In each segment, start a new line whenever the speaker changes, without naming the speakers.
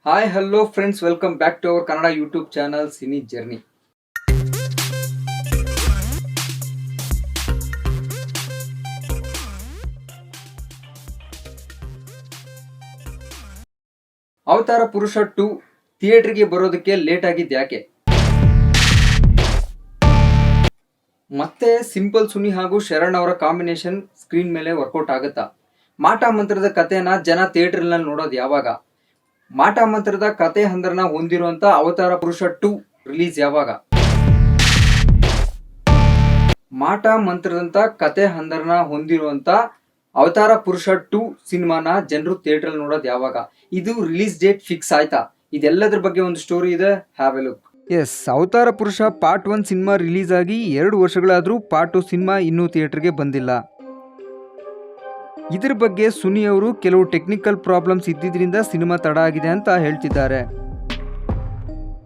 Hi hello friends, welcome back to our Kannada YouTube channel cine journey. Avatara Purusha 2 ಥಿಯೇಟರ್ಗೆ ಬರೋದಕ್ಕೆ late ಆಗಿದ್ದು ಯಾಕೆ? ಮತ್ತೆ ಸಿಂಪಲ್ ಸುನಿ ಹಾಗೂ ಶರಣ್ ಅವರ ಕಾಂಬಿನೇಷನ್ ಸ್ಕ್ರೀನ್ ಮೇಲೆ ವರ್ಕೌಟ್ ಆಗುತ್ತಾ? ಮಾಟ ಮಂತ್ರದ ಕಥೆನ ಜನ ಥಿಯೇಟರ್ನಲ್ಲಿ ನೋಡೋದು ಯಾವಾಗ? ಮಾಟ ಮಂತ್ರದ ಕತೆ ಹಂದರನ ಹೊಂದಿರುವಂತ ಅವತಾರ ಪುರುಷ 2 ರಿಲೀಸ್ ಯಾವಾಗ? ಮಾಟ ಮಂತ್ರದಂತ ಕತೆ ಹಂದರನ ಹೊಂದಿರುವಂತ ಅವತಾರ ಪುರುಷ 2 ಸಿನಿಮಾನ ಜನರು ಥಿಯೇಟರ್ ನೋಡೋದು ಯಾವಾಗ? ಇದು ರಿಲೀಸ್ ಡೇಟ್ ಫಿಕ್ಸ್ ಆಯ್ತಾ? ಇದೆಲ್ಲದ್ರ ಬಗ್ಗೆ ಒಂದು ಸ್ಟೋರಿ ಇದೆ, ಹ್ಯಾವ್ ಎ ಲುಕ್. ಎಸ್, ಅವತಾರ ಪುರುಷ ಪಾರ್ಟ್ 1 ಸಿನಿಮಾ ರಿಲೀಸ್ ಆಗಿ 2 ವರ್ಷಗಳಾದರೂ ಪಾರ್ಟ್ 2 ಸಿನಿಮಾ ಇನ್ನೂ ಥಿಯೇಟರ್ಗೆ ಬಂದಿಲ್ಲ. ಇದ್ರ ಬಗ್ಗೆ ಸುನಿ ಅವರು ಕೆಲವು ಟೆಕ್ನಿಕಲ್ ಪ್ರಾಬ್ಲಮ್ಸ್ ಇದ್ದಿದ್ರಿಂದ ಸಿನಿಮಾ ತಡ ಆಗಿದೆ ಅಂತ ಹೇಳ್ತಿದ್ದಾರೆ.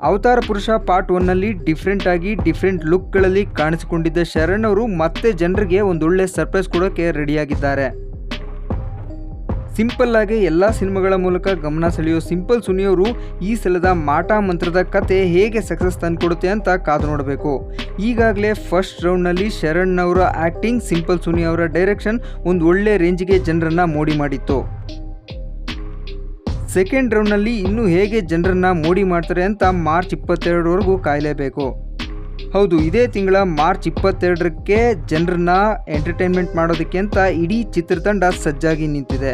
ಅವತಾರ ಪುರುಷ ಪಾರ್ಟ್ 1ನಲ್ಲಿ ಡಿಫ್ರೆಂಟ್ ಆಗಿ ಡಿಫ್ರೆಂಟ್ ಲುಕ್ಗಳಲ್ಲಿ ಕಾಣಿಸಿಕೊಂಡಿದ್ದ ಶರಣ್ ಅವರು ಮತ್ತೆ ಜನರಿಗೆ ಒಂದೊಳ್ಳೆ ಸರ್ಪ್ರೈಸ್ ಕೊಡೋಕೆ ರೆಡಿಯಾಗಿದ್ದಾರೆ. ಸಿಂಪಲ್ ಆಗಿ ಎಲ್ಲ ಸಿನಿಮಾಗಳ ಮೂಲಕ ಗಮನ ಸೆಳೆಯೋ ಸಿಂಪಲ್ ಸುನಿ ಅವರು ಈ ಸಲದ ಮಾಟ ಮಂತ್ರದ ಕತೆ ಹೇಗೆ ಸಕ್ಸಸ್ ತಂದುಕೊಡುತ್ತೆ ಅಂತ ಕಾದು ನೋಡಬೇಕು. ಈಗಾಗಲೇ ಫಸ್ಟ್ ರೌಂಡ್ನಲ್ಲಿ ಶರಣ್ ಅವರ ಆ್ಯಕ್ಟಿಂಗ್, ಸಿಂಪಲ್ ಸುನಿ ಅವರ ಡೈರೆಕ್ಷನ್ ಒಂದು ಒಳ್ಳೆ ರೇಂಜ್ಗೆ ಜನರನ್ನ ಮೋಡಿ ಮಾಡಿತ್ತು. ಸೆಕೆಂಡ್ ರೌಂಡ್ನಲ್ಲಿ ಇನ್ನೂ ಹೇಗೆ ಜನರನ್ನ ಮೋಡಿ ಮಾಡ್ತಾರೆ ಅಂತ ಮಾರ್ಚ್ 22ವರೆಗೂ ಕಾಯಲೇಬೇಕು. ಹೌದು, ಇದೇ ತಿಂಗಳ ಮಾರ್ಚ್ 22ಕ್ಕೆ ಜನರನ್ನ ಎಂಟರ್ಟೈನ್ಮೆಂಟ್ ಮಾಡೋದಕ್ಕೆ ಅಂತ ಇಡೀ ಚಿತ್ರತಂಡ ಸಜ್ಜಾಗಿ ನಿಂತಿದೆ.